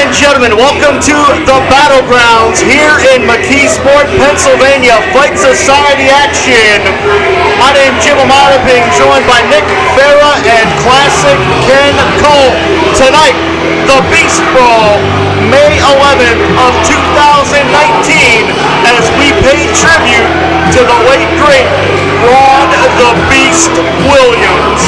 and gentlemen, welcome to the Battlegrounds here in McKeesport, Pennsylvania. Fight Society action. My name's Jim Amata, being joined by Nick Farah and Classic Ken Cole. Tonight, the Beast Brawl, May 11th of 2019, as we pay tribute to the late great Ron the Beast Williams.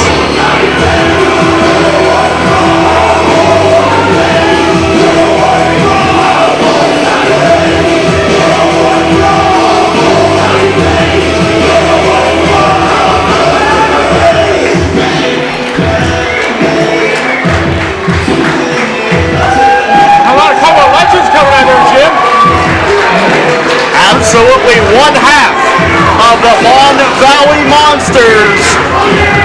Absolutely, one half of the Mon Valley Monsters,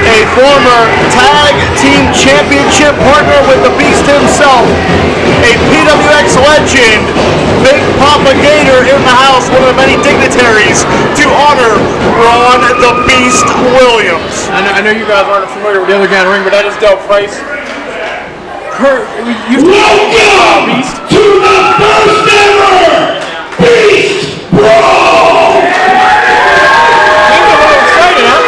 a former tag team championship partner with the Beast himself, a PWX legend, Big Papa Gator in the house, one of the many dignitaries to honor Ron the Beast Williams. I know you guys aren't familiar with the other guy in the ring, but that is Del Price. Welcome Beast to the first ever Beast Brawl! Things are really exciting, huh?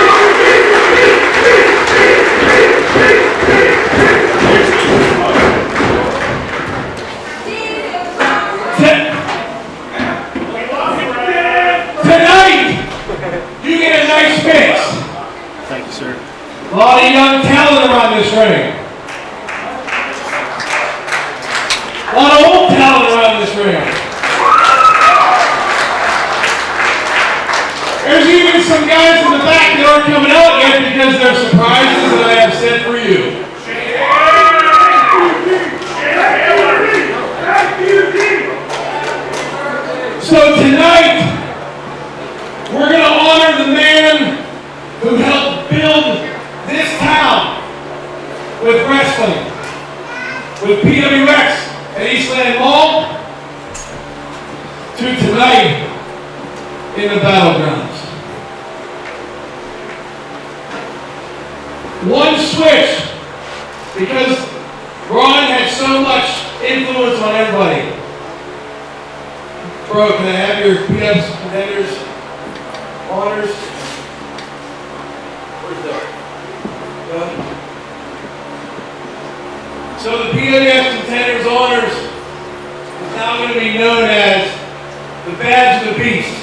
Tonight, you get a nice mix. Thank you, sir. A lot of young talent around this ring. A lot of old talent around this ring. There's even some guys in the back that aren't coming out yet because they're surprises that I have set for you. So tonight, we're going to honor the man who helped build this town with wrestling, with PWX at Eastland Mall, to tonight in the Battlegrounds. One switch, because Ron had so much influence on everybody. Bro, can I have your PWX contenders honors? Where's that? So the PWX contenders honors is now going to be known as the Badge of the Beast.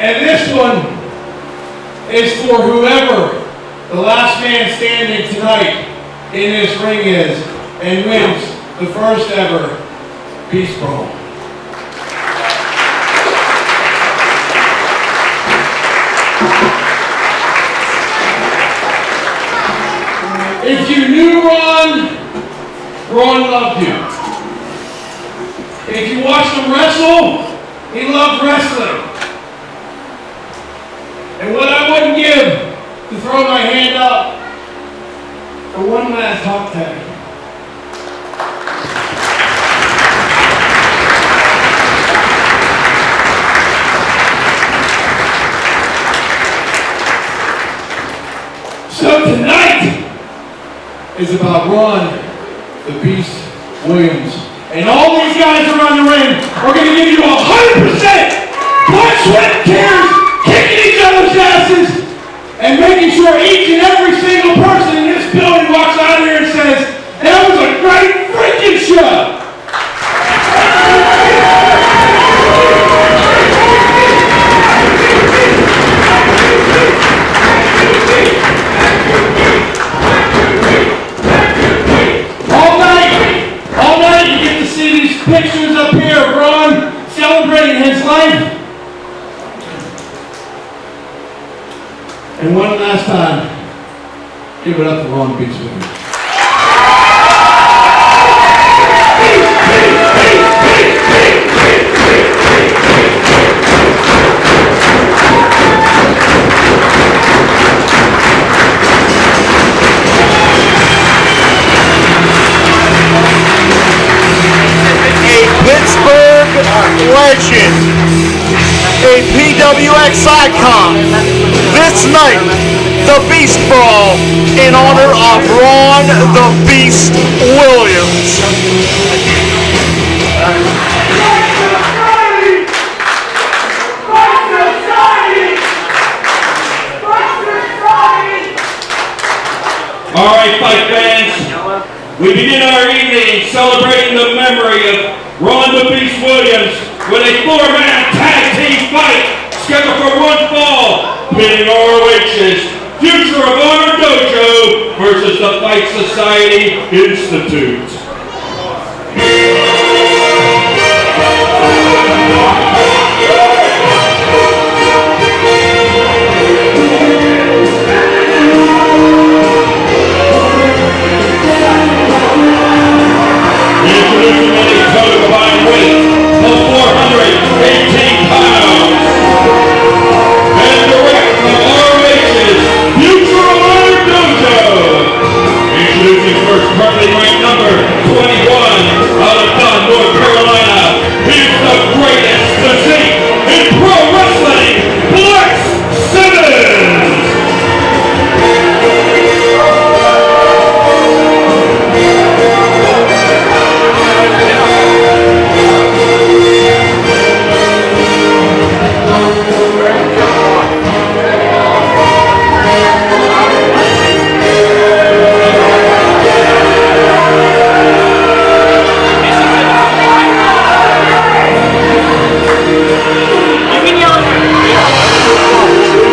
And this one is for whoever the last man standing tonight in this ring is and wins the first ever Beast Brawl. If you knew Ron, Ron loved you. If you watched him wrestle, he loved wrestling. And what I wouldn't give to throw my hand up for one last hot tag. So tonight is about Ron the Beast Williams. And all these guys around the ring are going to give you 100% blood, sweat, and tears, kicking each other's asses, and making sure each and every single person in this building walks out of here and says, that was a great freaking show. All night you get to see these pictures up here of Ron celebrating his life. And one last time, give it up for Ron Beast Williams. X Icon. This night, the Beast Brawl in honor of Ron the Beast Williams. All right, fight fans, we begin our evening celebrating the memory of Ron the Beast Williams with a 4-man tag team fight scheduled for one fall, pitting ROH's Future of Honor Dojo versus the Fight Society Institute. Introducing a total combined weight of 418 pounds. And direct from ROH's Future of Honor Dojo. Introducing first currently ranked number 21 out of Dunn, North Carolina. He's the greatest physique in pro wrestling, Flex Simmons.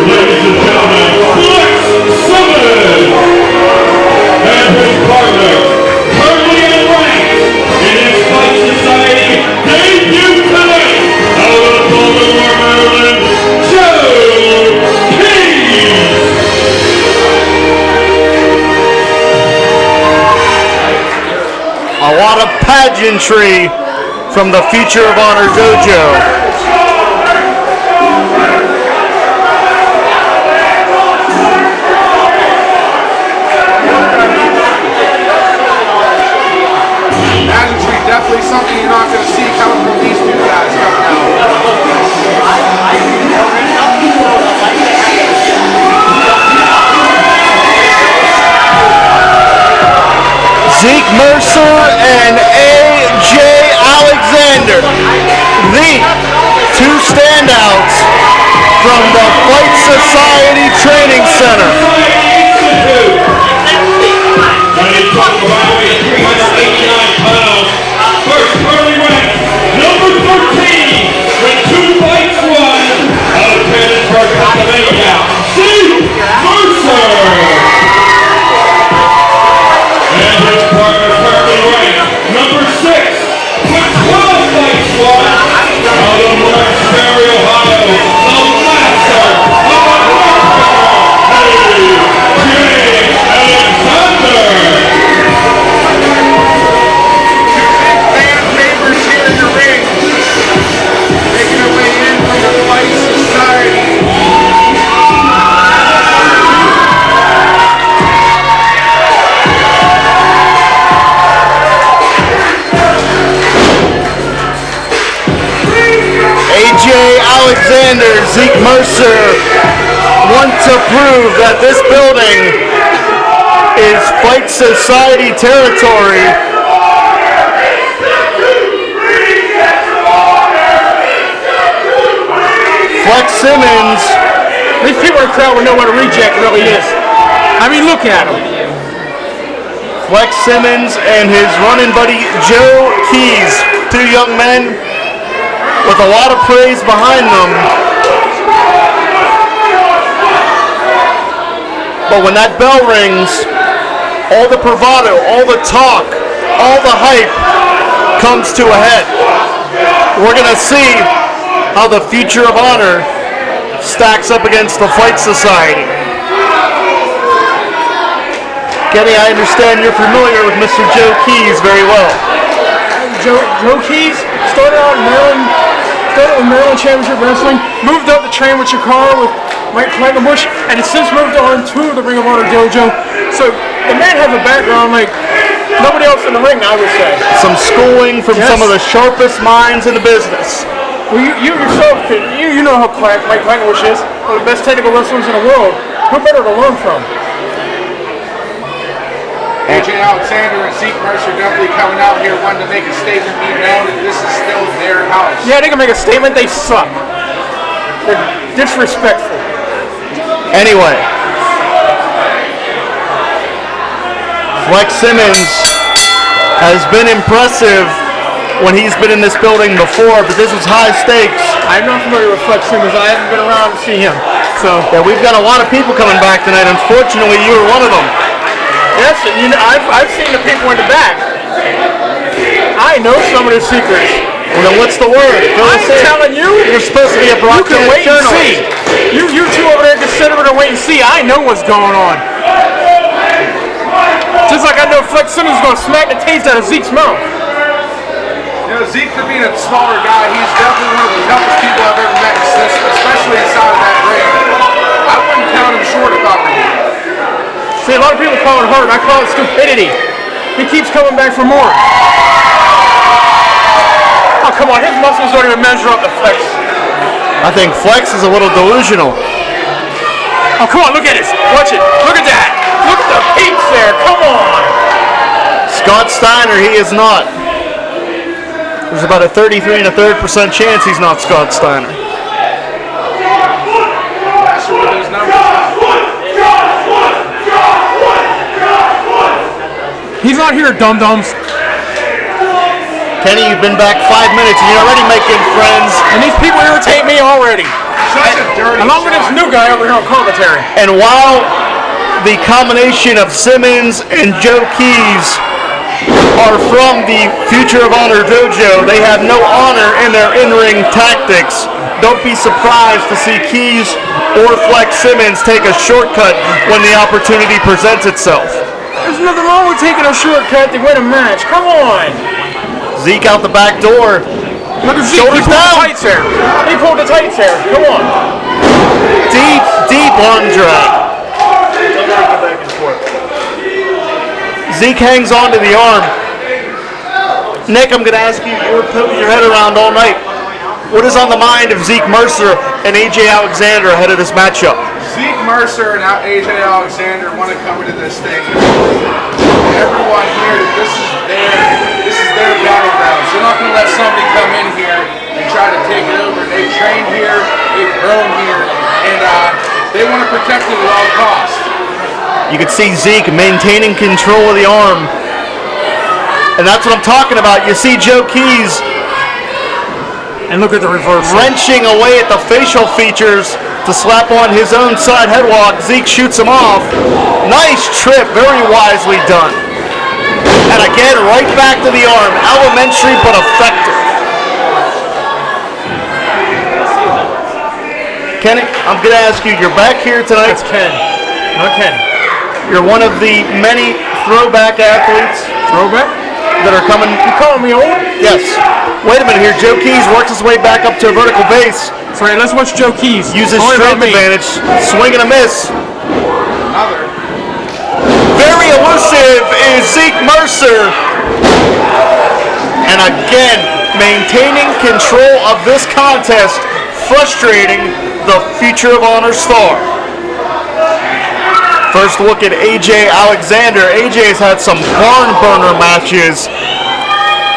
Ladies and gentlemen, Flex Simmons and his partner, currently ranked in his Fight Society debut tonight, out of Baltimore, Maryland, Joe Keys. A lot of pageantry from the Future of Honor Dojo. Pageantry, definitely something you're not going to see coming from these two guys coming out. Zeke Mercer and A.J. Alexander, the two standouts from the Fight Society Training Center. First currently ranked number 13 with 2 fights won out of Petersburg, Pennsylvania, Zeke Mercer. And his partner currently ranked number 6 with 12 fights won out of Roxbury, Ohio, the master of A.J. Alexander. Fan favorites here in the ring. Making their way in from the Fight Society. A.J. Alexander, Zeke Mercer want to prove that this building is Fight Society territory. Flex Simmons. These people in the crowd will know what a reject really is. I mean, look at him. Flex Simmons and his running buddy Joe Keys, two young men with a lot of praise behind them. But when that bell rings, all the bravado, all the talk, all the hype comes to a head. We're going to see how the Future of Honor stacks up against the Fight Society. Kenny, I understand you're familiar with Mr. Joe Keys very well. Joe Keys started out in Maryland Championship Wrestling, moved up the train with Chikara with Mike Frankenbush, and has since moved on to the Ring of Honor Dojo. So the man has a background like nobody else in the ring, I would say. Some schooling from some of the sharpest minds in the business. Well, you yourself, you know how Mike Quackenbush is, one of the best technical wrestlers in the world. Who better to learn from? AJ Alexander and Zeke Mercer definitely coming out here wanting to make a statement, be known that this is still their house. Yeah, they can make a statement. They suck. They're disrespectful. Anyway, Flex Simmons has been impressive when he's been in this building before, but this was high stakes. I'm not familiar with Flex Simmons. I haven't been around to see him. So yeah, we've got a lot of people coming back tonight. Unfortunately, you were one of them. Yes, and I've seen the people in the back. I know some of their secrets. Well, then what's the word? I'm telling you. You're supposed to be a broadcast journalist. You can wait and journalist. see. You two over there just sit over there and wait and see. I know what's going on. Just like I know Flex Simmons is going to smack the taste out of Zeke's mouth. You know, Zeke, for being a smaller guy, he's definitely one of the toughest people I've ever met, especially inside of that ring. I wouldn't count him short if I were you. See, a lot of people call it hard, and I call it stupidity. He keeps coming back for more. Oh, come on, his muscles don't even measure up to Flex. I think Flex is a little delusional. Oh, come on, look at this. Watch it. Look at that. Look at the peaks there. Come on. Scott Steiner, he is not. There's about a 33 1/3% chance he's not Scott Steiner. He's not here, dum-dums. Kenny, you've been back 5 minutes and you're already making friends. And these people irritate me already. Such a dirty along with this new guy over here on commentary. And while the combination of Simmons and Joe Keys are from the Future of Honor dojo, they have no honor in their in-ring tactics. Don't be surprised to see Keys or Flex Simmons take a shortcut when the opportunity presents itself. There's nothing wrong with taking a shortcut to win a match. Come on. Zeke out the back door. Look at Zeke. Shoulders He pulled down. the tights there. He pulled the tights there. Come on. Deep arm drag. Zeke hangs on to the arm. Nick, I'm going to ask you, you were putting your head around all night. What is on the mind of Zeke Mercer and AJ Alexander ahead of this matchup? Zeke Mercer and AJ Alexander want to come into this thing. Everyone here, this is their battleground. So they're not going to let somebody come in here and try to take it over. They've trained here, they've grown here, and they want to protect it at all costs. You can see Zeke maintaining control of the arm. And that's what I'm talking about. You see Joe Keys, and look at the reverse. Wrenching away at the facial features to slap on his own side headlock. Zeke shoots him off. Nice trip, very wisely done. And again, right back to the arm. Elementary but effective. Kenny, I'm going to ask you, you're back here tonight. That's Ken. Not Ken. You're one of the many throwback athletes. Throwback? That are coming. You calling me old? Yes. Wait a minute here. Joe Keys works his way back up to a vertical base. That's right. Let's watch Joe Keys. Uses strength advantage. Swing and a miss. Another. Very elusive is Zeke Mercer. And again, maintaining control of this contest, frustrating the Future of Honor star. First look at AJ Alexander. AJ has had some barn burner matches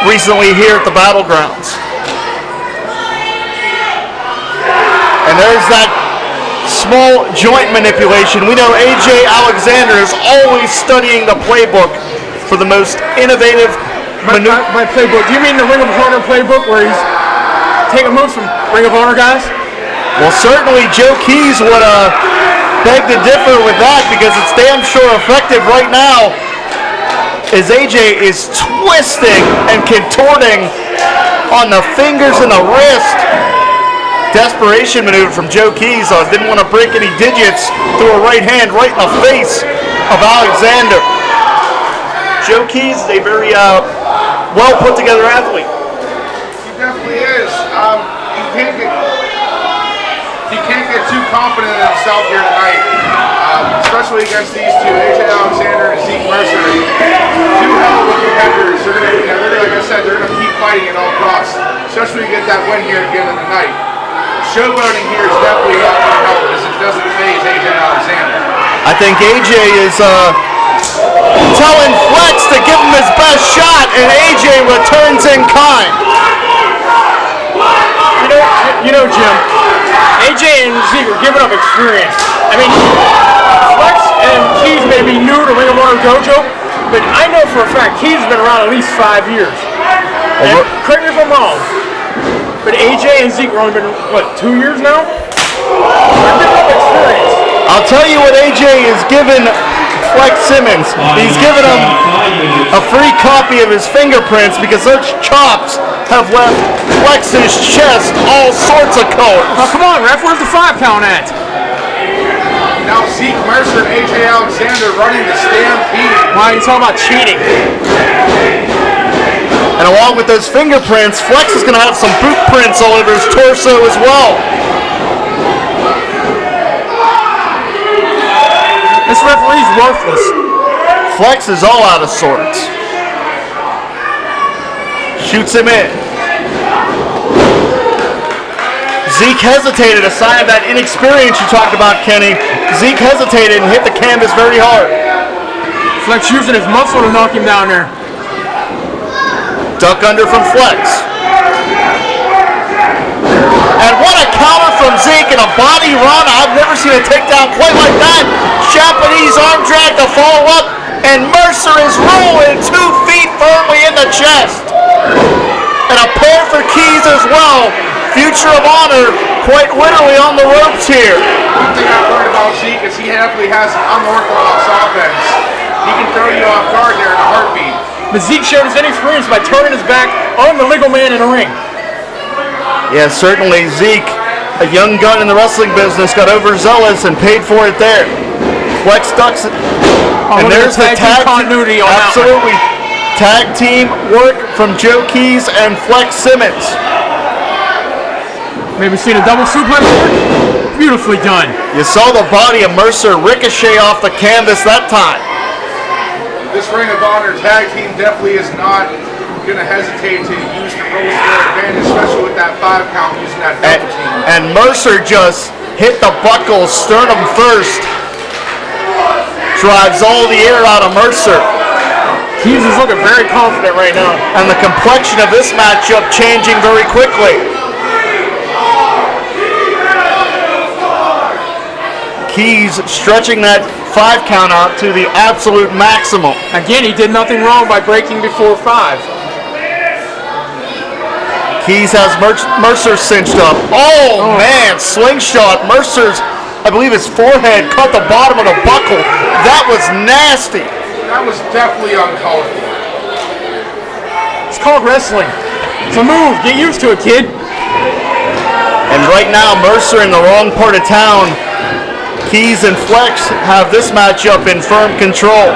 recently here at the Battlegrounds. And there's that small joint manipulation. We know AJ Alexander is always studying the playbook for the most innovative maneuver. By playbook, do you mean the Ring of Honor playbook where he's taking moves from Ring of Honor guys? Well, certainly Joe Keys would beg to differ with that because it's damn sure effective right now as AJ is twisting and contorting on the fingers and the wrist. Desperation maneuver from Joe Keys. Didn't want to break any digits through a right hand right in the face of Alexander. Joe Keys is a very well put together athlete. He definitely is. He can't get too confident in himself here tonight, especially against these two, AJ Alexander and Zeke Mercer. Two hell of a competitors. They're gonna, like I said, they're gonna keep fighting at all costs. So especially when you get that win here at the end of the night. Showboating here is definitely not going to help as it doesn't phase AJ Alexander. I think AJ is telling Flex to give him his best shot, and AJ returns in kind. You know, Jim, AJ and Zeke are giving up experience. I mean, Flex and Keys may be new to Ring of Honor Dojo, but I know for a fact Keys has been around at least 5 years. And correct me if I'm wrong, but AJ and Zeke have only been, what, 2 years now? They're giving up experience. I'll tell you what AJ is giving Flex Simmons. He's giving him a free copy of his fingerprints because those chops have left Flex's chest all sorts of colors. Oh, come on, ref, where's the 5 count at? Now Zeke Mercer and AJ Alexander running the stampede. Why are you talking about cheating? And along with those fingerprints, Flex is going to have some boot prints all over his torso as well. This referee's worthless. Flex is all out of sorts. Shoots him in. Zeke hesitated, a sign of that inexperience you talked about, Kenny. Zeke hesitated and hit the canvas very hard. Flex using his muscle to knock him down there. Duck under from Flex. And what a counter from Zeke and a body run. I've never seen a takedown quite like that. Japanese arm drag to follow up, and Mercer is rolling 2 feet firmly in the chest. And a pair for Keys as well. Future of Honor quite literally on the ropes here. One thing I've learned about Zeke is he definitely has an unorthodox offense. He can throw you off guard there in a heartbeat. But Zeke showed his inexperience by turning his back on the legal man in the ring. Yeah, certainly Zeke, a young gun in the wrestling business, got overzealous and paid for it there. Flex ducks it. And there's the tag continuity on that one. Absolutely. Tag team work from Joe Keys and Flex Simmons. Maybe seen a double suplex here? Beautifully done. You saw the body of Mercer ricochet off the canvas that time. This Ring of Honor tag team definitely is not going to hesitate to use the ropes to their advantage, especially with that 5 count using that double team. And Mercer just hit the buckle sternum first. Drives all the air out of Mercer. Keys is looking very confident right now. And the complexion of this matchup changing very quickly. Keys stretching that 5 count out to the absolute maximum. Again, he did nothing wrong by breaking before 5. Keys has Mercer cinched up. Oh man, slingshot. Mercer's, I believe his forehead cut the bottom of the buckle. That was nasty. That was definitely uncalled for. It's called wrestling. It's a move. Get used to it, kid. And right now, Mercer in the wrong part of town. Keys and Flex have this matchup in firm control.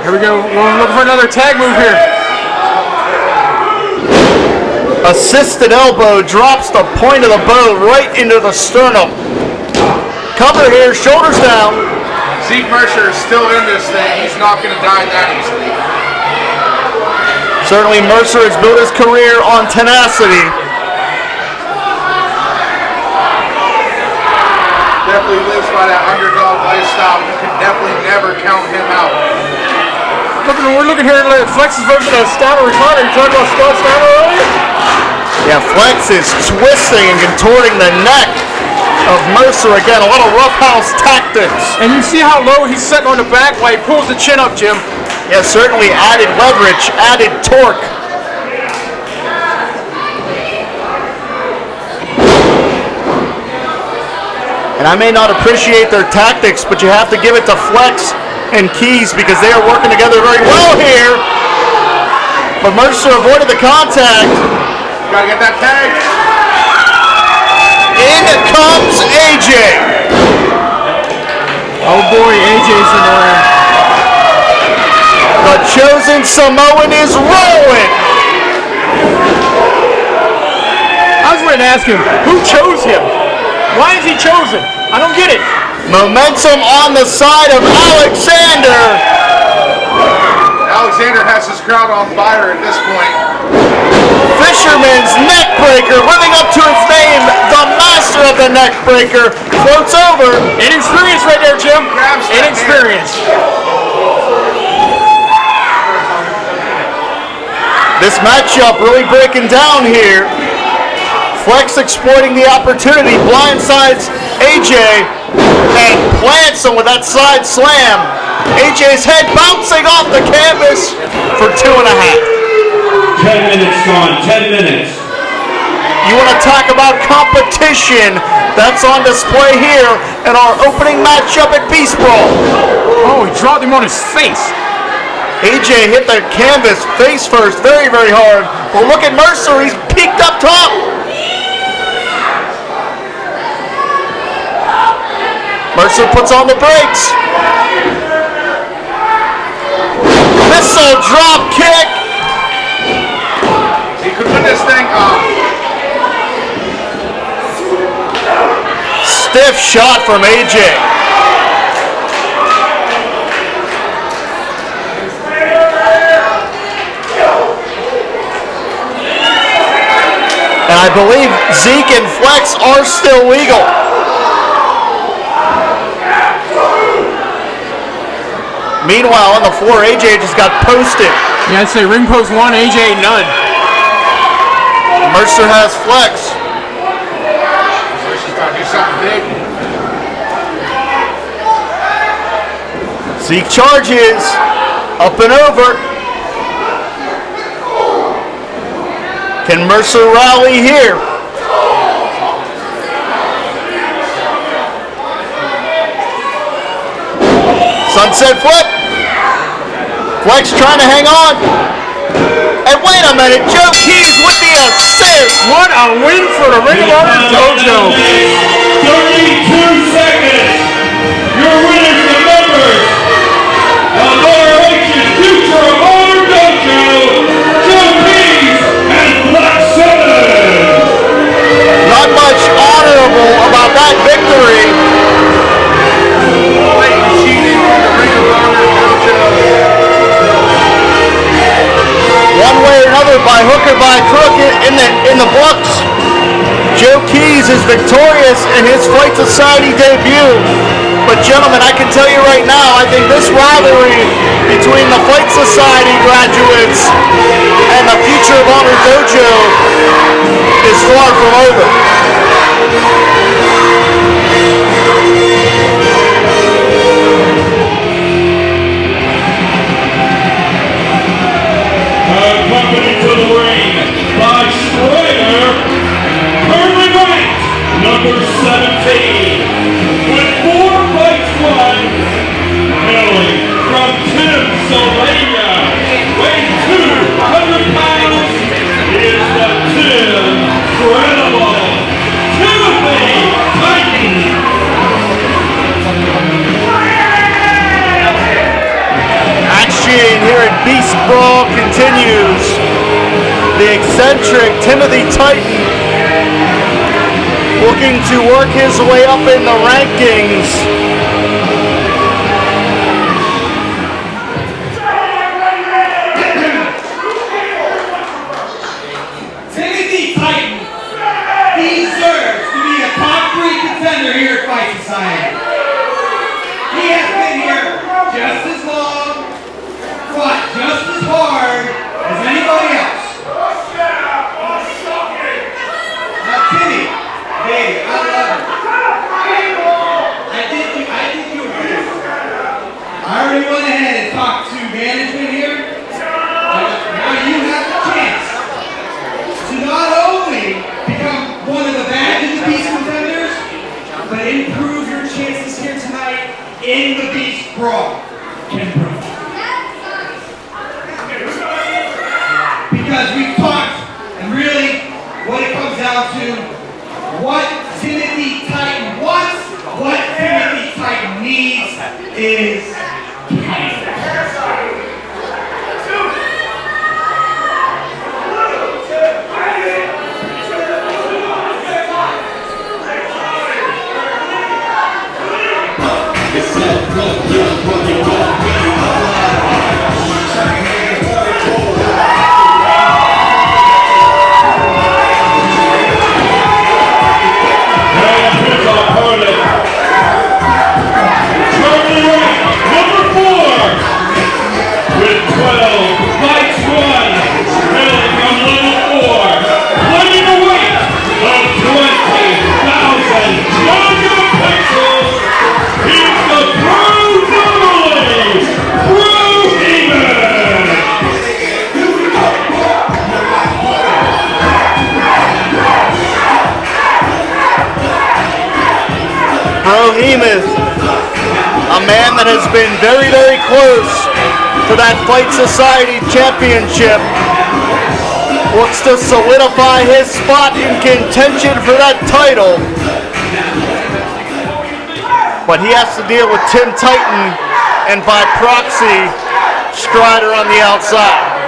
Here we go. We're looking for another tag move here. Assisted elbow drops the point of the bow right into the sternum. Cover here, shoulders down. Zeke Mercer is still in this thing. He's not going to die that easily. Certainly Mercer has built his career on tenacity. Definitely lives by that underdog lifestyle. You can definitely never count him out. We're looking here at Flex's version of Steiner Recliner. You talked about Scott Steiner earlier? Yeah, Flex is twisting and contorting the neck of Mercer again. A lot of roughhouse tactics. And you see how low he's sitting on the back while he pulls the chin up, Jim. Yeah, certainly added leverage, added torque. And I may not appreciate their tactics, but you have to give it to Flex and Keys because they are working together very well here. But Mercer avoided the contact. Gotta get that tag. In comes AJ. Oh boy, AJ's in there. The chosen Samoan is rolling. I was going to ask him, who chose him? Why is he chosen? I don't get it. Momentum on the side of Alexander. Alexander has his crowd on fire at this point. Fisherman's neck breaker, living up to its name, the master of the neck breaker, floats over. Inexperience right there, Jim. Grabs that Inexperience. This matchup really breaking down here. Flex exploiting the opportunity, blindsides AJ, and plants him with that side slam. AJ's head bouncing off the canvas for 2.5. 10 minutes gone, 10 minutes. You want to talk about competition? That's on display here in our opening matchup at Beast Brawl. Oh, he dropped him on his face. AJ hit the canvas face first very, very hard. But look at Mercer, he's peaked up top. Mercer puts on the brakes. Missile drop kick. He could win this thing off. Stiff shot from AJ. And I believe Zeke and Flex are still legal. Meanwhile, on the floor, AJ just got posted. Yeah, I'd say ring post 1, AJ none. Mercer has Flex. Mercer's trying to do something big. Zeke charges. Up and over. Can Mercer rally here? Sunset flip. Flex trying to hang on. And wait a minute, Joe Keys with the assist. What a win for the Ring of Honor Dojo. 32 seconds. Your winners, the members of ORH's Future of Honor Dojo, Joe Keys and Flex Simmons. Not much honorable about that victory. Blatant cheating in the Ring of Honor Dojo. One way or another, by hook or by crook, in the books, Joe Keys is victorious in his Fight Society debut. But gentlemen, I can tell you right now, I think this rivalry between the Fight Society graduates and the Future of Honor Dojo is far from over. Accompanied to the ring by Strider, currently ranked number 17, with 4 fights won, hailing from Pennsylvania, weighing 200 pounds, is the incredible Timothy Titan. Action here at Beast Brawl continues. The eccentric Timothy Titan looking to work his way up in the rankings. Timothy Titan deserves to be a top 3 contender here at Fight Society. He has been here just as long, fought just as hard as anybody else. Now, Timmy, baby, I love it. I did you a favor. I already went ahead and talked to management here. Now you have the chance to not only become one of the badge of the Beast contenders, but improve your chances here tonight in the Beast Brawl. Because we've talked, and really what it comes down to, what Timothy Titan wants, what Timothy Titan needs is Brohemoth, a man that has been very, very close to that Fight Society Championship, looks to solidify his spot in contention for that title. But he has to deal with Tim Titan and by proxy, Strider on the outside.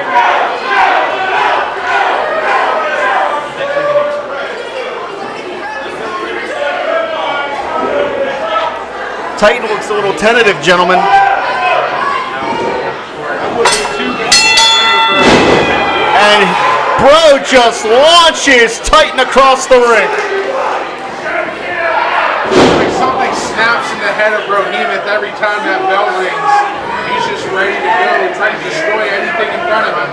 Titan looks a little tentative, gentlemen. And Bro just launches Titan across the ring. Like something snaps in the head of Brohemoth every time that bell rings. He's just ready to go and try to destroy anything in front of him.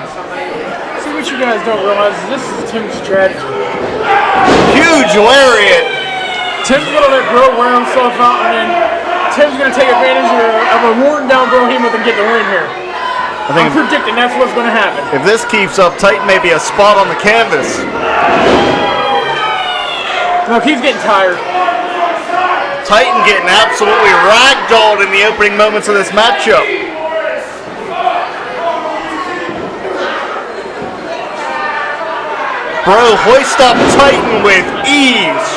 See, what you guys don't realize is this is Tim's strategy. Huge lariat. Tim's gonna let Bro wear himself out, and then Tim's gonna take advantage of a worn down Brohemoth and get the win here. I'm predicting that's what's gonna happen. If this keeps up, Titan may be a spot on the canvas. Look, he's getting tired. Titan getting absolutely ragdolled in the opening moments of this matchup. Bro hoist up Titan with ease.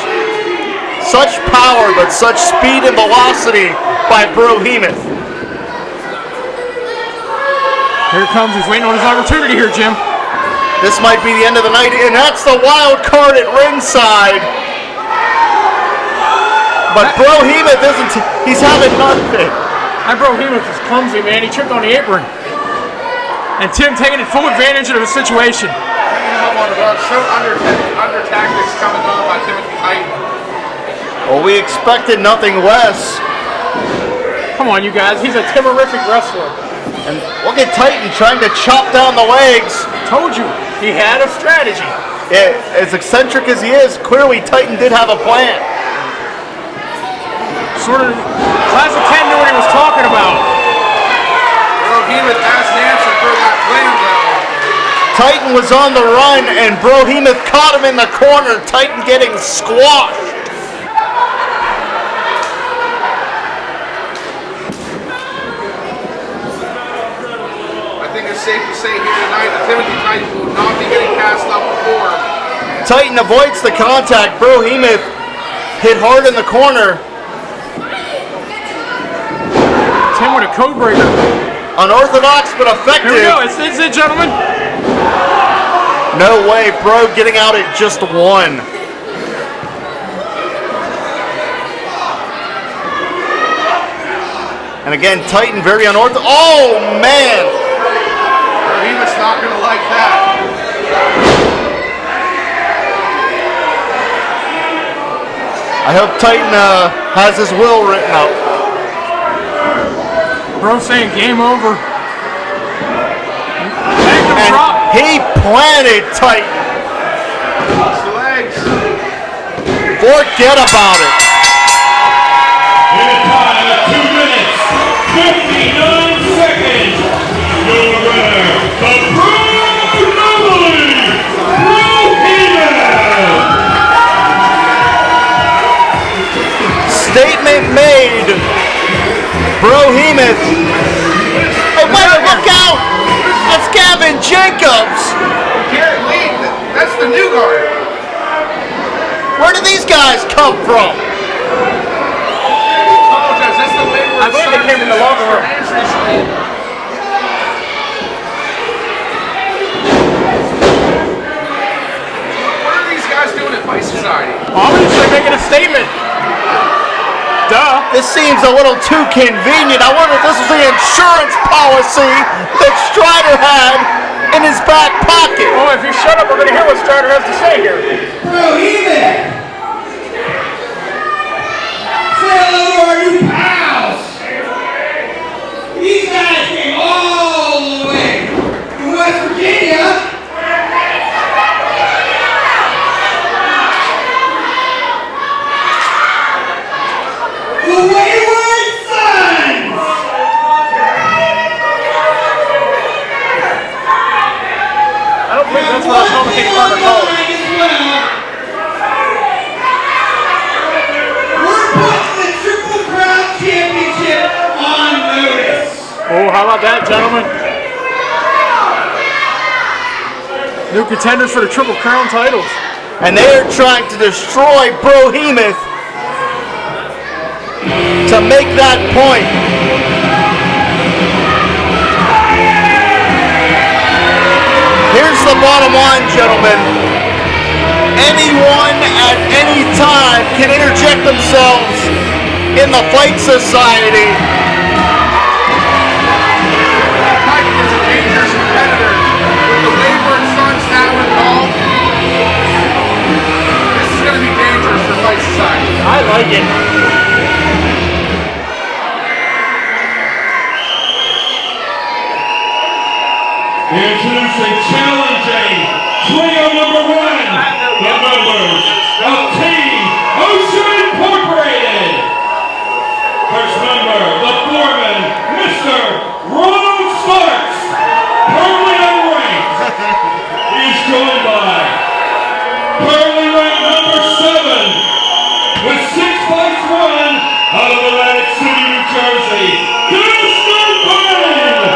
Such power, but such speed and velocity by Brohemoth. Here comes, he's waiting on his opportunity here, Jim. This might be the end of the night, and that's the wild card at ringside. But Brohemoth isn't, he's having nothing. That Brohemoth is clumsy, man. He tripped on the apron. And Tim taking full advantage of the situation. So under tactics coming on by Timothy Titan. Well, we expected nothing less. Come on, you guys. He's a Timorific wrestler. And look at Titan trying to chop down the legs. Told you, he had a strategy. Yeah, as eccentric as he is, clearly Titan did have a plan. Sort of, Class of 10 knew what he was talking about. Brohemoth has an answer for that plan, though. Titan was on the run, and Brohemoth caught him in the corner. Titan getting squashed. I think it's safe to say here tonight that Timothy Titan will not be getting passed up before. Titan avoids the contact. Brohemoth hit hard in the corner. Tim with a code breaker. Unorthodox but effective. Here we go. It's it, gentlemen. No way. Bro getting out at just one. And again, Titan very unorthodox. Oh, man. Brohemoth's not going to like that. I hope Titan has his will written out. Bro saying game over. And he planted Titan. Cross the legs. Forget about it. In a time of 2 minutes, 59 seconds, your winner, the Brohemoth! Statement made. Brohemoth. Hey, wait, look out! That's Gavin Jacobs. Can't leave. That's the new guard. Where did these guys come from? Apologize. That's the way we're I believe they came from the locker room. What are these guys doing at Fight Society? Obviously making a statement. Duh. This seems a little too convenient. I wonder if this is the insurance policy that Strider had in his back pocket. Oh, if you shut up, we're going to hear what Strider has to say here. Brohemoth! Say hello to our new pals! These guys came all the way from West Virginia. The Wayward Sons! I don't think that's what I was commentating partner called. We're putting the triple how about that, gentlemen? New contenders for the Triple Crown titles. And they're trying to destroy Brohemoth to make that point. Here's the bottom line, gentlemen. Anyone at any time can interject themselves in the fight society. Mike is a dangerous competitor. With the way where it starts now and all, this is going to be dangerous for fight society. I like it. Introducing, challenging, trio number 1, the members of Team OSHA Incorporated. First member, the foreman, Mr. Ronald Starks, currently unranked. He's joined by currently ranked number 7, with 6 fights won out of Atlantic City, New Jersey, Destin Vaine.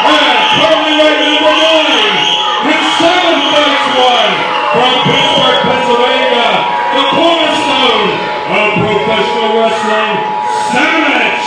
And currently ranked number 9, with 7 fights won from Pittsburgh, Pennsylvania, the cornerstone of professional wrestling, Sammich.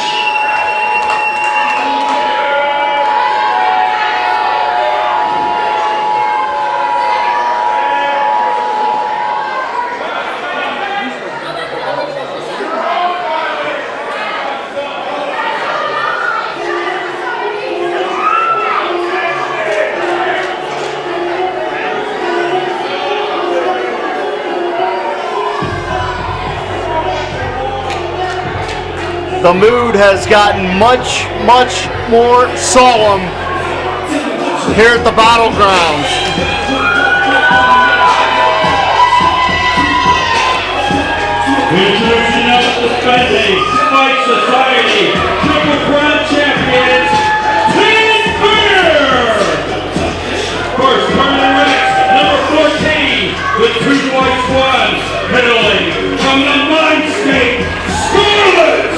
The mood has gotten much, much more solemn here at the Battlegrounds. Introducing us defending Fight Society Triple Crown champions, Team Fear. First, currently ranked number 14 with 2 fights won, hailing from the Mind State, Scarlet.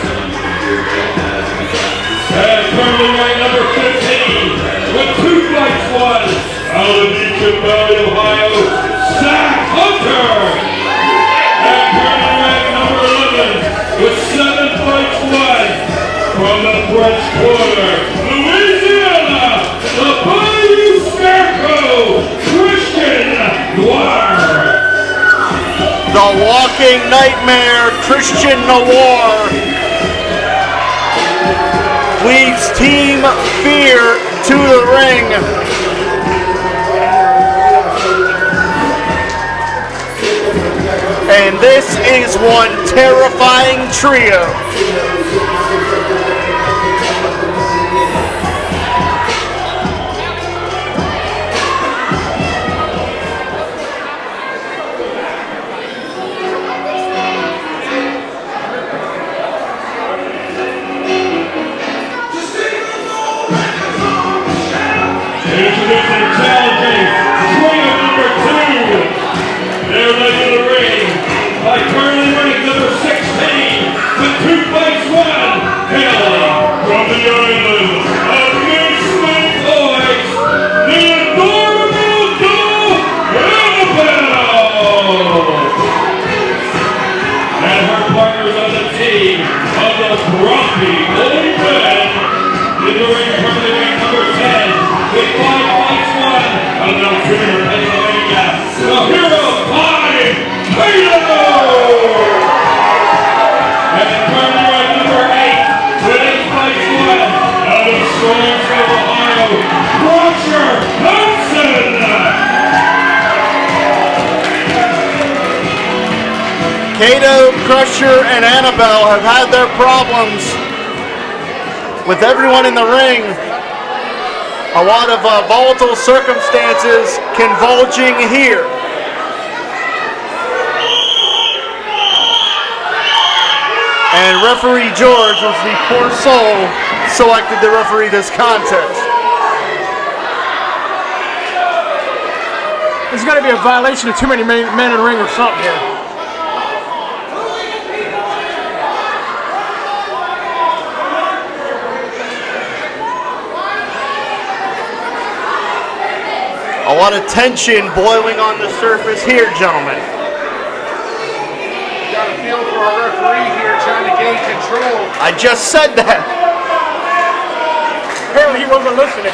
And currently ranked number 15 with 2 fights won, out of Egypt Valley, Ohio, Zach Hunter. And currently ranked number 11 with 7 fights won, from the French Quarter, Louisiana, the Bayou Scarecrow, Christian Noir. The walking nightmare, Christian Noir, leads Team Fear to the ring. And this is one terrifying trio. Introducing, challenging, trio number 2. They're led to the ring by currently ranked number 16 with 2 fights won, hailing from the island of Misfit Toys, the adorable doll, Annabelle. And her partners on the team of the Grumpy Old Men, in the ring currently ranked number 10 with 5 fights won out of Altoona, Pennsylvania, the Hero 5, Kato! And currently ranked number 8 with 8 fights won out of Strongsville, Ohio, Hansen! Kato, Crusher, and Annabelle have had their problems with everyone in the ring. A lot of volatile circumstances converging here. And referee George was the poor soul selected to referee this contest. There's got to be a violation of too many men in the ring or something here. A lot of tension boiling on the surface here, gentlemen. You got a feel for our referee here trying to gain control. I just said that. Apparently he wasn't listening.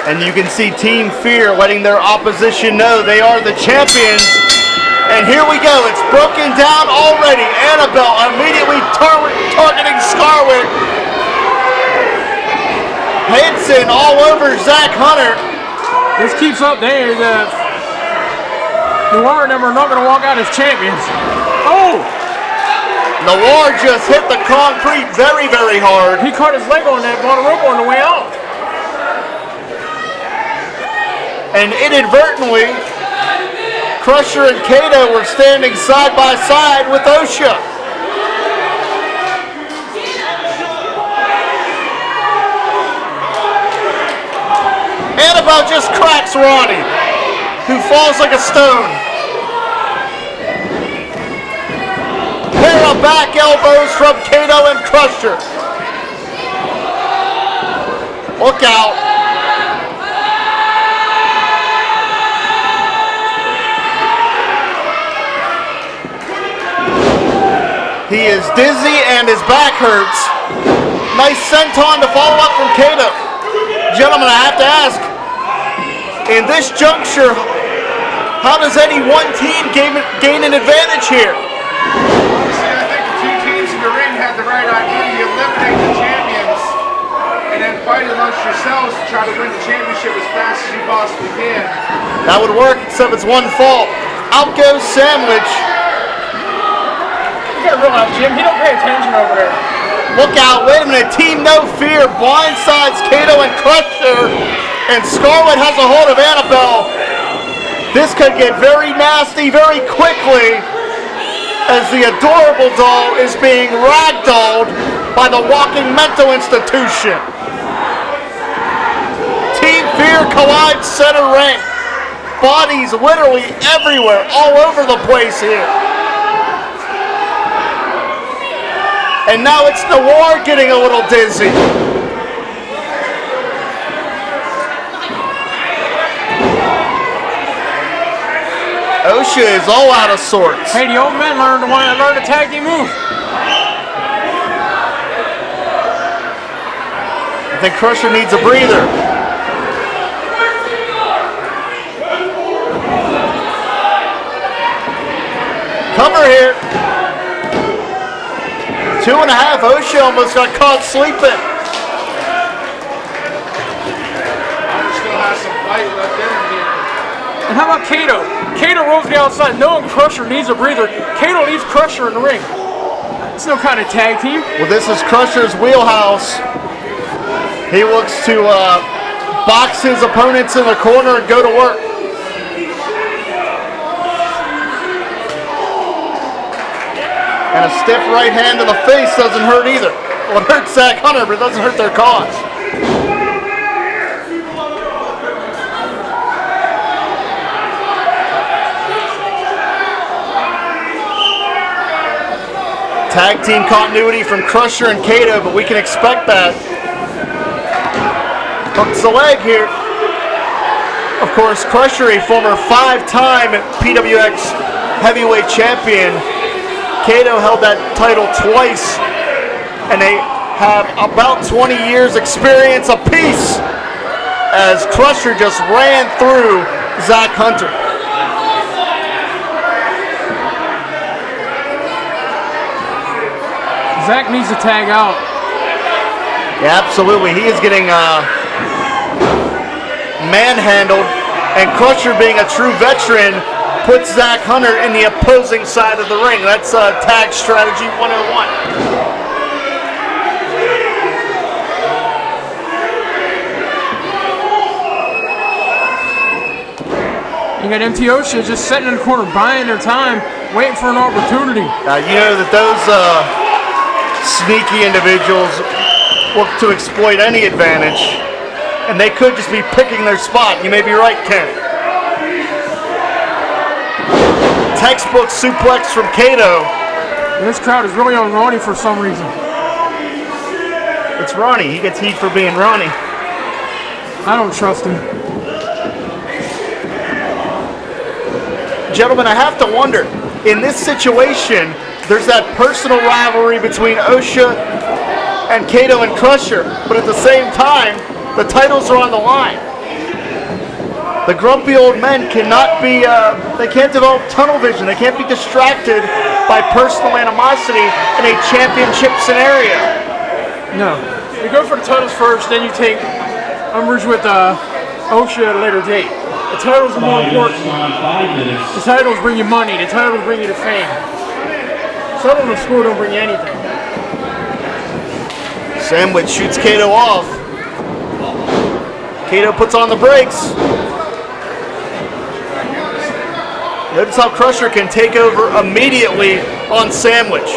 And you can see Team Fear letting their opposition know they are the champions. And here we go. It's broken down already. Annabelle immediately targeting Scarlet. Hansen all over Zach Hunter. This keeps up. Noir and them are not going to walk out as champions. Oh! Noir just hit the concrete very, very hard. He caught his leg on that bottom rope on the way out. And inadvertently, Crusher and Kato were standing side by side with OSHA. Annabelle just cracks Ronnie, who falls like a stone. Pair of back elbows from Kato and Crusher. Look out. He is dizzy and his back hurts. Nice senton to follow up from Kato. Gentlemen, I have to ask, in this juncture, how does any one team gain an advantage here? Honestly, I think the two teams in the ring had the right idea. You eliminate the champions and then fight amongst yourselves to try to win the championship as fast as you possibly can. That would work, except it's one fall. Out goes Sammich. You gotta realize, Jim, he don't pay attention over there. Look out, wait a minute. Team No Fear blindsides Kato and Crusher, and Scarlet has a hold of Annabelle. This could get very nasty very quickly as the adorable doll is being ragdolled by the walking mental institution. Team Fear collides center ring. Bodies literally everywhere, all over the place here. And now it's Noir getting a little dizzy. OSHA is all out of sorts. Hey, the old men learned a tag team move. I think Crusher needs a breather. Cover here. 2.5. OSHA almost got caught sleeping. Still has some fight left in him here. And how about Kato? Kato rolls the outside knowing Crusher needs a breather. Kato needs Crusher in the ring. It's no kind of tag team. Well, this is Crusher's wheelhouse. He looks to box his opponents in the corner and go to work. And a stiff right hand to the face doesn't hurt either. Well, it hurts Zach Hunter, but it doesn't hurt their cause. Tag team continuity from Crusher and Kato, but we can expect that. Hooks the leg here. Of course, Crusher, a former 5-time PWX heavyweight champion. Kato held that title twice, and they have about 20 years experience apiece as Crusher just ran through Zach Hunter. Zach needs to tag out. Yeah, absolutely. He is getting manhandled, and Crusher, being a true veteran, puts Zach Hunter in the opposing side of the ring. That's tag strategy 101. You got MT OSHA just sitting in the corner, buying their time, waiting for an opportunity. You know that those sneaky individuals look to exploit any advantage, and they could just be picking their spot. You may be right, Ken. Textbook suplex from Kato. And this crowd is really on Ronnie for some reason. It's Ronnie. He gets heat for being Ronnie. I don't trust him. Gentlemen, I have to wonder, in this situation, there's that personal rivalry between OSHA and Kato and Crusher, but at the same time, the titles are on the line. The grumpy old men cannot be, they can't develop tunnel vision. They can't be distracted by personal animosity in a championship scenario. No. You go for the titles first, then you take umbrage with OSHA at a later date. The titles are more important. The titles bring you money. The titles bring you the fame. Settling the score don't bring you anything. Sandwich shoots Kato off. Kato puts on the brakes. Notice how Crusher can take over immediately on Sandwich.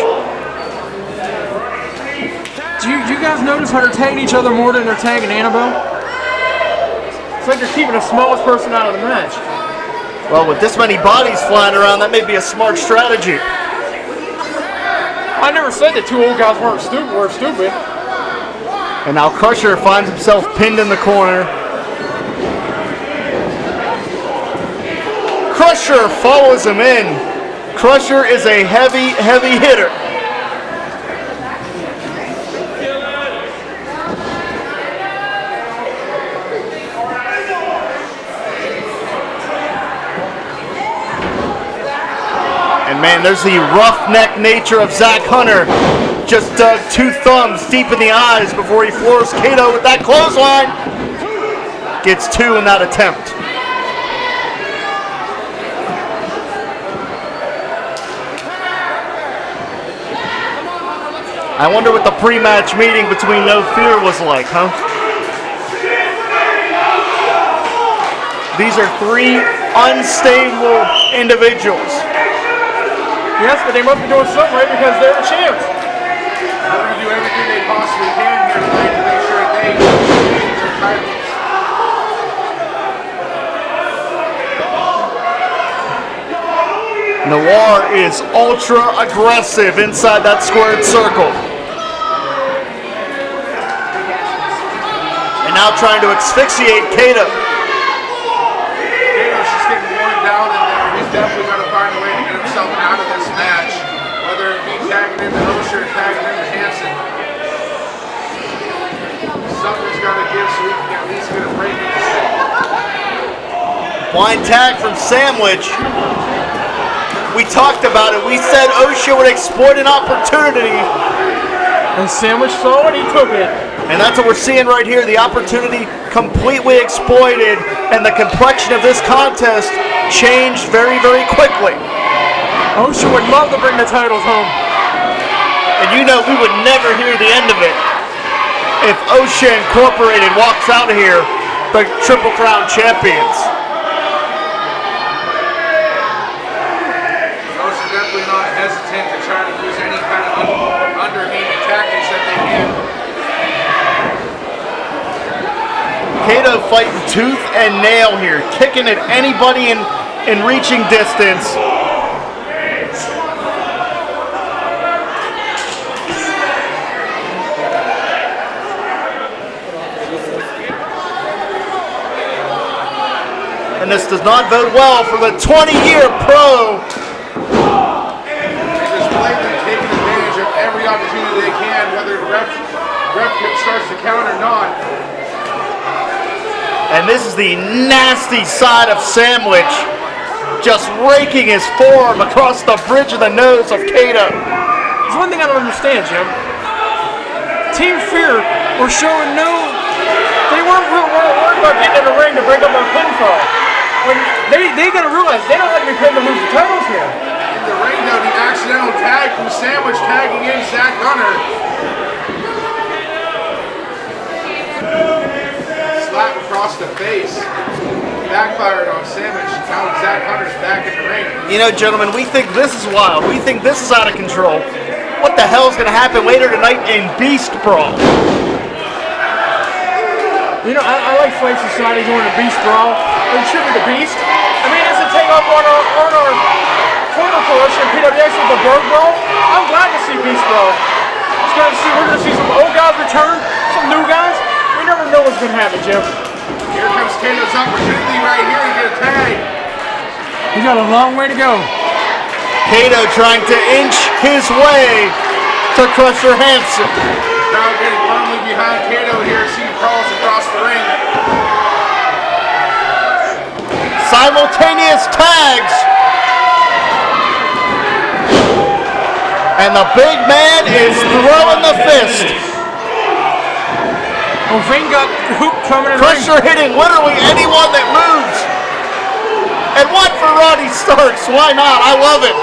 Do you guys notice how they're tagging each other more than they're tagging Annabelle? It's like they're keeping the smallest person out of the match. Well, with this many bodies flying around, that may be a smart strategy. I never said that two old guys weren't stupid. And now Crusher finds himself pinned in the corner. Crusher follows him in. Crusher is a heavy, heavy hitter. And man, there's the roughneck nature of Zach Hunter. Just dug 2 thumbs deep in the eyes before he floors Kato with that clothesline. Gets 2 in that attempt. I wonder what the pre-match meeting between No Fear was like, huh? These are 3 unstable individuals. Yes, but they must be doing something right because they're the champs. They're going to do everything they possibly can here tonight to make sure they get their titles. Noir is ultra aggressive inside that squared circle. And now trying to asphyxiate Kato. Kato's just getting worn down in there. He's definitely going to find a way to get himself out of this match. Whether it be tagging into OSHA or tagging into Hansen. Something's got to give so he can at least get a break in this thing. Blind tag from Sandwich. We talked about it. We said OSHA would exploit an opportunity. And Sandwich saw it, he took it. And that's what we're seeing right here. The opportunity completely exploited, and the complexion of this contest changed very, very quickly. OSHA would love to bring the titles home. And you know we would never hear the end of it if OSHA Incorporated walks out of here the Triple Crown champions. OSHA definitely not hesitant to try to use any kind of underhanded tactics that they can. Kato fighting tooth and nail here, kicking at anybody in reaching distance. And this does not bode well for the 20-year pro. They're just blatantly taking advantage of every opportunity they can, whether the ref starts to count or not. And this is the nasty side of Sandwich, just raking his forearm across the bridge of the nose of Kato. There's one thing I don't understand, Jim. Team Fear were showing they weren't worried about getting in the ring to break up a pinfall. When they gotta realize they don't like to be paying to lose the titles here. In the ring, though, the accidental tag from Sandwich tagging in Zach Hunter. Slap across the face. Backfired on Sandwich. Now Zach Hunter's back in the ring. You know, gentlemen, we think this is wild. We think this is out of control. What the hell is going to happen later tonight in Beast Brawl? You know, I like Fight Society doing a Beast Brawl. They tribute the Beast. I mean, it's a takeoff on our former promotion, PWX with the Berg Brawl. I'm glad to see Beast Brawl. We're going to see some old guys return, some new guys. We never know what's going to happen, Jim. Here comes Kato's opportunity right here to get a tag. He's got a long way to go. Kato trying to inch his way to Crusher Hansen. Crowd getting firmly behind Kato here as he crawls across the ring. Simultaneous tags. And the big man is throwing the fist. Oh, Vaine got hooked coming in. Crusher hitting literally anyone that moves. And one for Ronnie Starks. Why not? I love it.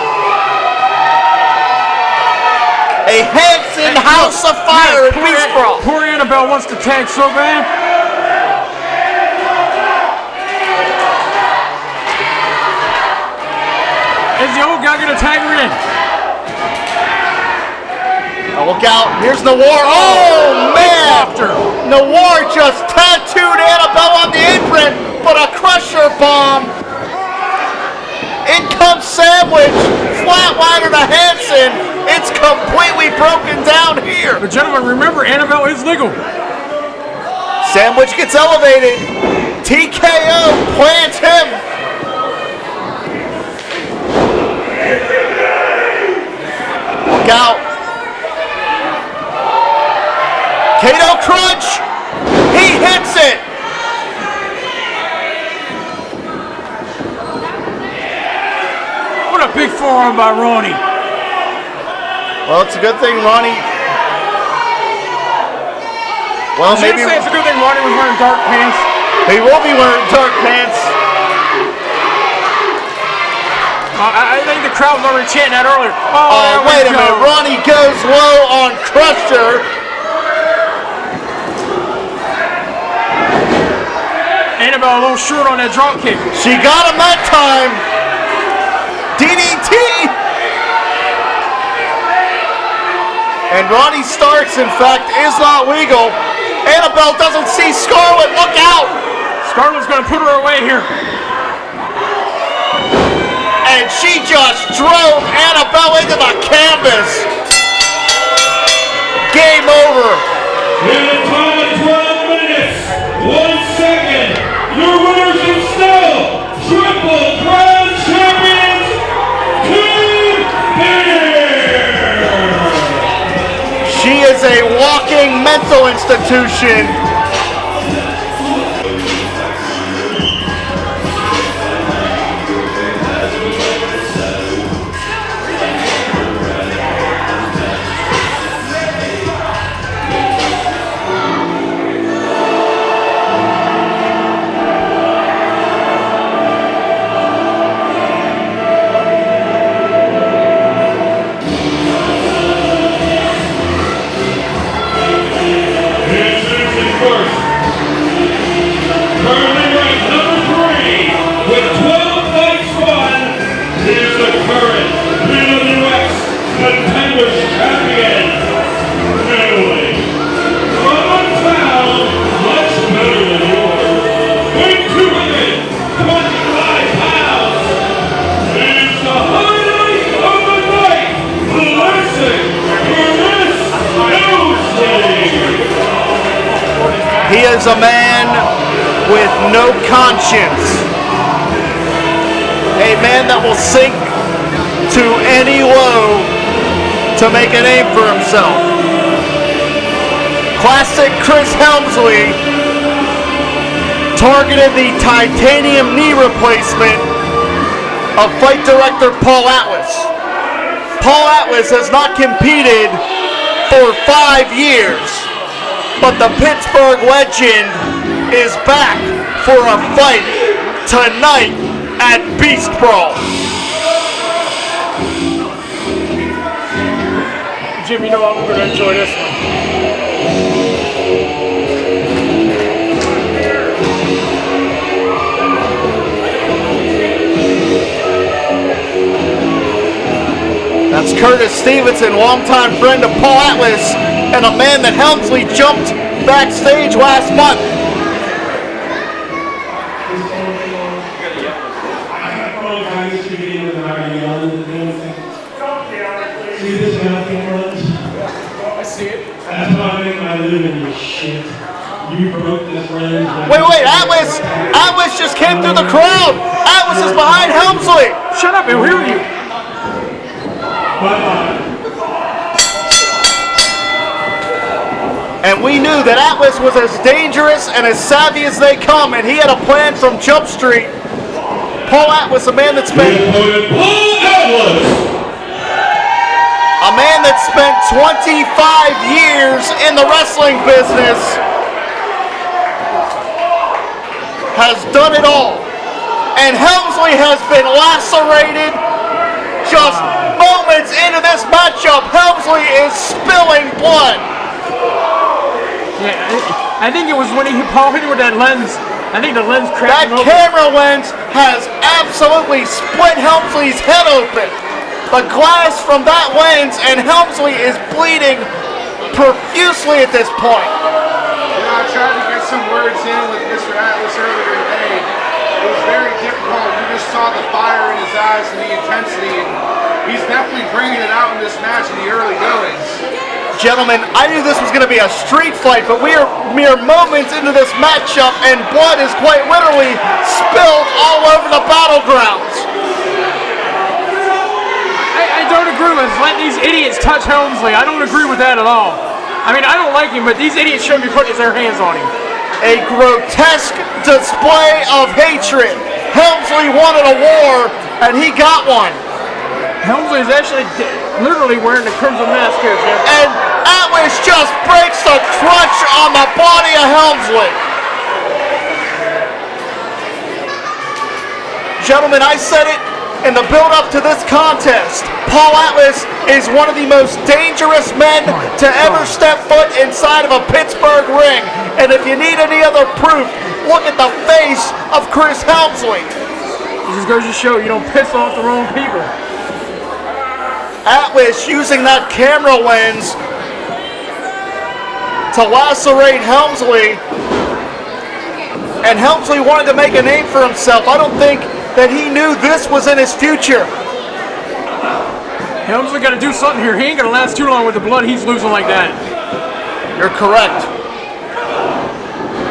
A Hansen House of Fire and Beast Brawl. Poor Annabelle wants to tag so bad. Is the old guy gonna tag her in? Oh, look out. Here's Noir. Oh, man. Noir just tattooed Annabelle on the apron, but a Crusher bomb. In comes Sammich. Flatliner to Hansen. It's completely broken down here. But gentlemen, remember, Annabelle is legal. Sammich gets elevated. TKO plants him. Look out. Kato crunch. He hits it. What a big forearm by Ronnie. Well, it's a good thing Ronnie. Well, maybe say it's a good thing Ronnie was wearing dark pants. He will be wearing dark pants. I think the crowd was already chanting that earlier. Oh, wait a minute. Ronnie goes low on Crusher. Annabelle a little short on that drop kick. She got him that time. DDT. And Ronnie Starks, in fact, is not legal. Annabelle doesn't see Scarlet. Look out. Scarlet's going to put her away here. And she just drove Annabelle into the canvas. Game over. In a time of 12 minutes, 1 second, your winners and still Triple Crown Champions, Team Vaine. She is a walking mental institution. He is a man with no conscience. A man that will sink to any low to make a name for himself. Classic Chris Helmsly targeted the titanium knee replacement of fight director Paul Atlas. Paul Atlas has not competed for 5 years. But the Pittsburgh legend is back for a fight tonight at Beast Brawl. Jim, you know I'm going to enjoy this one. That's Curtis Stevenson, longtime friend of Paul Atlas, and a man that Helmsley jumped backstage last month. See this mountain runs? I see it. That's how I make my living, you shit. You broke this range Wait, Atlas just came through the crowd. Atlas is behind Helmsly. Shut up, he'll hear you. And we knew that Atlas was as dangerous and as savvy as they come, and he had a plan from Jump Street. Paul Atlas, a man that spent 25 years in the wrestling business, has done it all. And Helmsly has been lacerated just moments into this matchup. Helmsly is spilling blood. Yeah, I think it was when Paul hit him with that lens. I think the lens cracked him open. That camera lens has absolutely split Helmsley's head open. The glass from that lens, and Helmsly is bleeding profusely at this point. You know, I tried to get some words in with Mr. Atlas earlier today. It was very difficult. You just saw the fire in his eyes and the intensity, and he's definitely bringing it out in this match in the early goings. Gentlemen, I knew this was going to be a street fight, but we are mere moments into this matchup, and blood is quite literally spilled all over the battlegrounds. I don't agree with letting these idiots touch Helmsly. I don't agree with that at all. I mean, I don't like him, but these idiots shouldn't be putting their hands on him. A grotesque display of hatred. Helmsly wanted a war, and he got one. Helmsly is actually literally wearing the Crimson Mask here, Jim. And Atlas just breaks the crutch on the body of Helmsly. Gentlemen, I said it in the build-up to this contest. Paul Atlas is one of the most dangerous men to ever step foot inside of a Pittsburgh ring. And if you need any other proof, look at the face of Chris Helmsly. It just goes to show you don't piss off the wrong people. Atlas using that camera lens to lacerate Helmsly, and Helmsly wanted to make a name for himself. I don't think that he knew this was in his future. Helmsly got to do something here. He ain't gonna last too long with the blood he's losing like that. You're correct.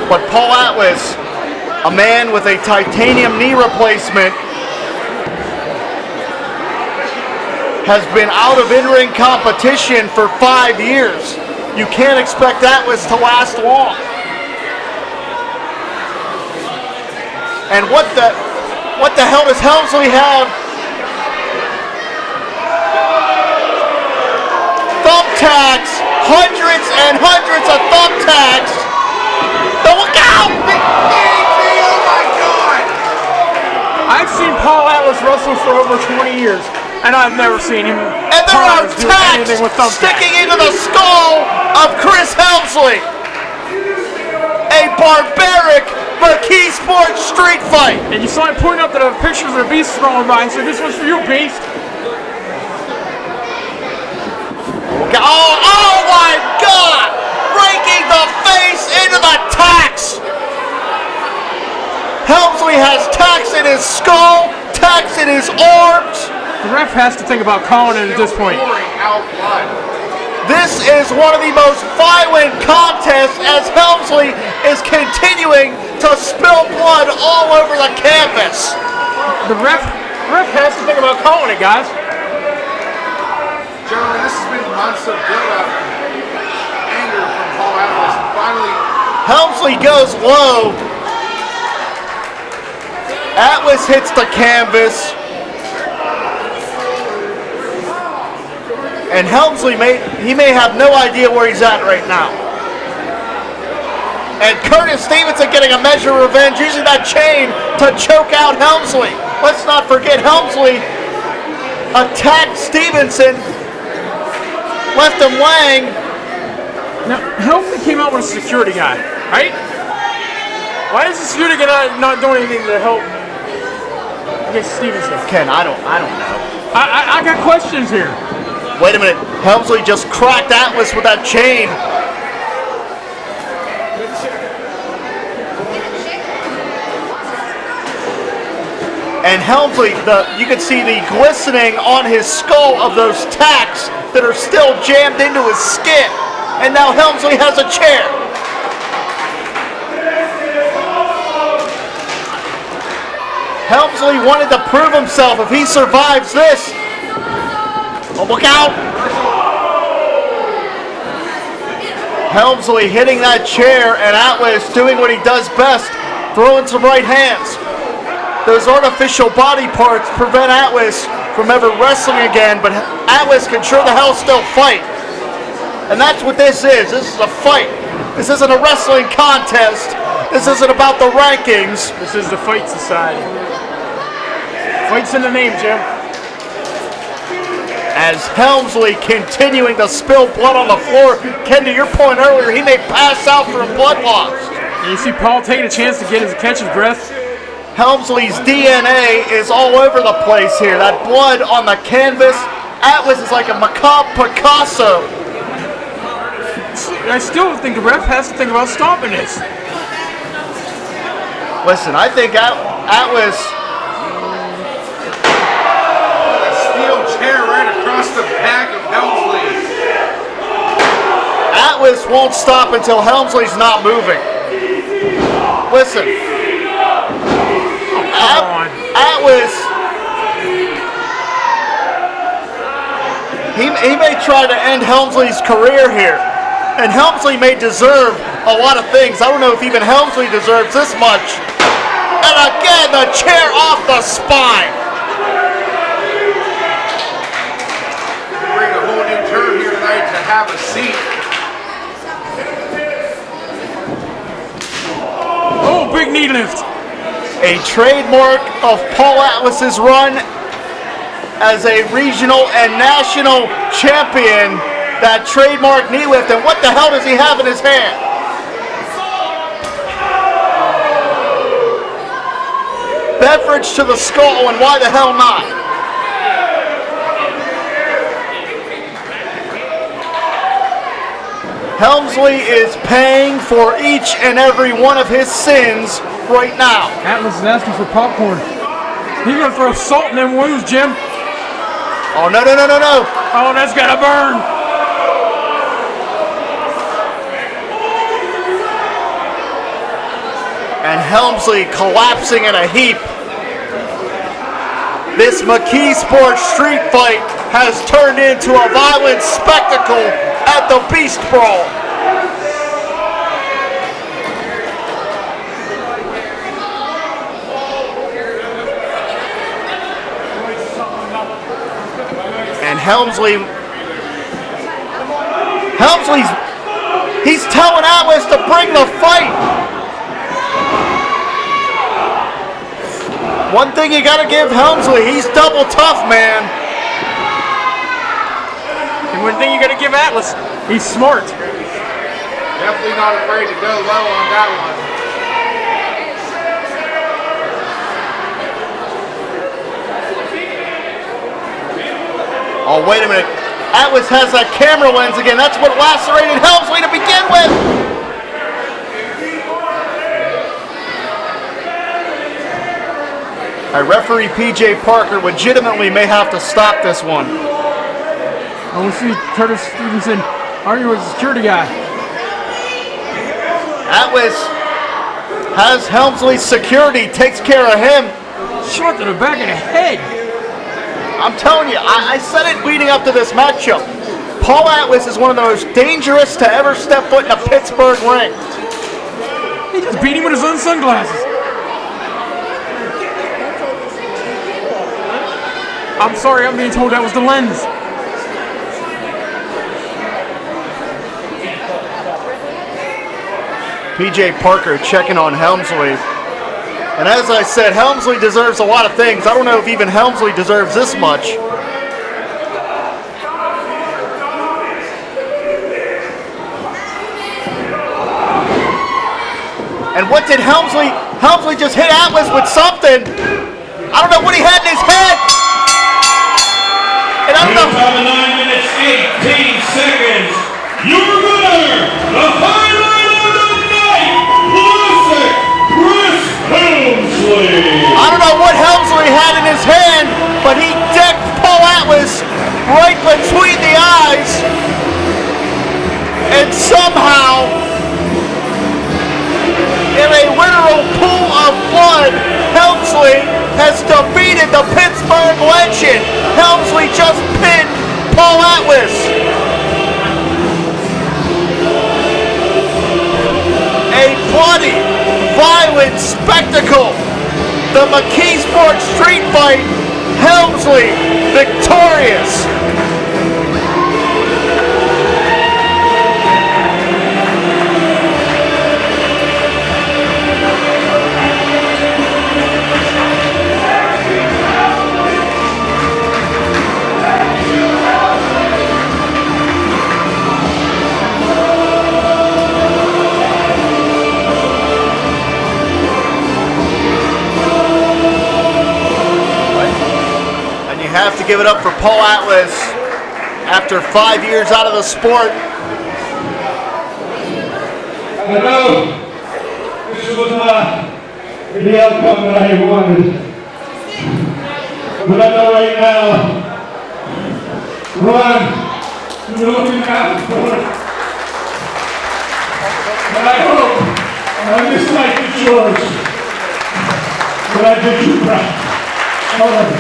But Paul Atlas, a man with a titanium knee replacement, has been out of in-ring competition for 5 years. You can't expect Atlas to last long. And what the hell does Helmsly have? Thumbtacks, hundreds and hundreds of thumbtacks. Look out! Oh my God! I've seen Paul Atlas wrestle for over 20 years. And I've never seen him and there are tacks sticking into the skull of Chris Helmsly. A barbaric McKeesport street fight. And you saw him pointing up to the pictures of the Beast scrolling by and said, "This one's for you, Beast." Oh my God! Breaking the face into the tacks. Helmsly has tacks in his skull, tacks in his arms. The ref has to think about calling it at this point. This is one of the most violent contests as Helmsly is continuing to spill blood all over the canvas. The ref has to think about calling it, guys. Gentlemen, this has been months of build-up, anger from Paul Atlas, and finally Helmsly goes low. Atlas hits the canvas. And Helmsly may have no idea where he's at right now. And Curtis Stevenson getting a measure of revenge, using that chain to choke out Helmsly. Let's not forget Helmsly attacked Stevenson, left him laying. Now, Helmsly came out with a security guy, right? Why is the security guy not doing anything to help against Stevenson? Ken, I don't know. I got questions here. Wait a minute, Helmsly just cracked Atlas with that chain. And Helmsly, you can see the glistening on his skull of those tacks that are still jammed into his skin. And now Helmsly has a chair. Helmsly wanted to prove himself if he survives this. Oh, look out! Helmsly hitting that chair, and Atlas doing what he does best, throwing some right hands. Those artificial body parts prevent Atlas from ever wrestling again, but Atlas can sure the hell still fight. And that's what this is. This is a fight. This isn't a wrestling contest. This isn't about the rankings. This is the Fight Society. Fight's in the name, Jim. As Helmsly continuing to spill blood on the floor. Ken, to your point earlier, he may pass out from blood loss. And you see Paul taking a chance to catch his breath. Helmsley's DNA is all over the place here. That blood on the canvas. Atlas is like a macabre Picasso. I still think the ref has to think about stopping this. Listen, I think Atlas... A steel chair right across the back of Helmsly. Atlas won't stop until Helmsley's not moving. Listen. Atlas, he may try to end Helmsley's career here, and Helmsly may deserve a lot of things. I don't know if even Helmsly deserves this much. And again, the chair off the spine. Bring a whole new turn here tonight to have a seat. Oh, big knee lift. A trademark of Paul Atlas's run as a regional and national champion, that trademark knee lift. And what the hell does he have in his hand? Beverage to the skull, and why the hell not? Helmsly is paying for each and every one of his sins right now. Atlas is asking for popcorn. He's gonna throw salt in them wounds, Jim. Oh, no. Oh, that's gotta burn. And Helmsly collapsing in a heap. This McKeesport street fight has turned into a violent spectacle at the Beast Brawl. And he's telling Atlas to bring the fight. One thing you gotta give Helmsly, he's double tough, man. And one thing you gotta give Atlas, he's smart. Definitely not afraid to go low on that one. Oh, wait a minute. Atlas has that camera lens again. That's what lacerated Helmsly to begin with. Referee P.J. Parker legitimately may have to stop this one. I want to see Curtis Stevenson argue with the security guy. Atlas has Helmsley's security, takes care of him. Shot to the back of the head. I'm telling you, I said it leading up to this matchup. Paul Atlas is one of the most dangerous to ever step foot in a Pittsburgh ring. He just beat him with his own sunglasses. I'm sorry, I'm being told that was the lens. P.J. Parker checking on Helmsly. And as I said, Helmsly deserves a lot of things. I don't know if even Helmsly deserves this much. And what did Helmsly just hit Atlas with something. I don't know what he had in his head. And I don't know. Time 9 minutes, 18 seconds. Your winner, the highlight of the night, classic Chris Helmsly. I don't know what Helmsly had in his hand, but he decked Paul Atlas right between the eyes. And somehow, in a literal pool of blood, Helmsly has Paul Atlas. A bloody, violent spectacle. The McKeesport street fight. Helmsly victorious. Have to give it up for Paul Atlas after 5 years out of the sport. I know this was not the outcome that I wanted, but I know right now, Ron, you're looking out for it. And I hope, on this night is yours, that I did you proud. All right.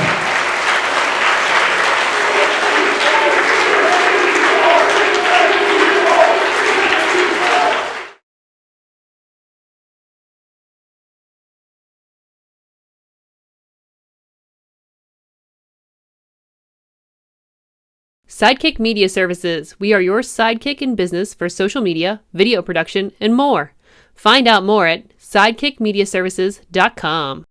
Sidekick Media Services. We are your sidekick in business for social media, video production, and more. Find out more at sidekickmediaservices.com.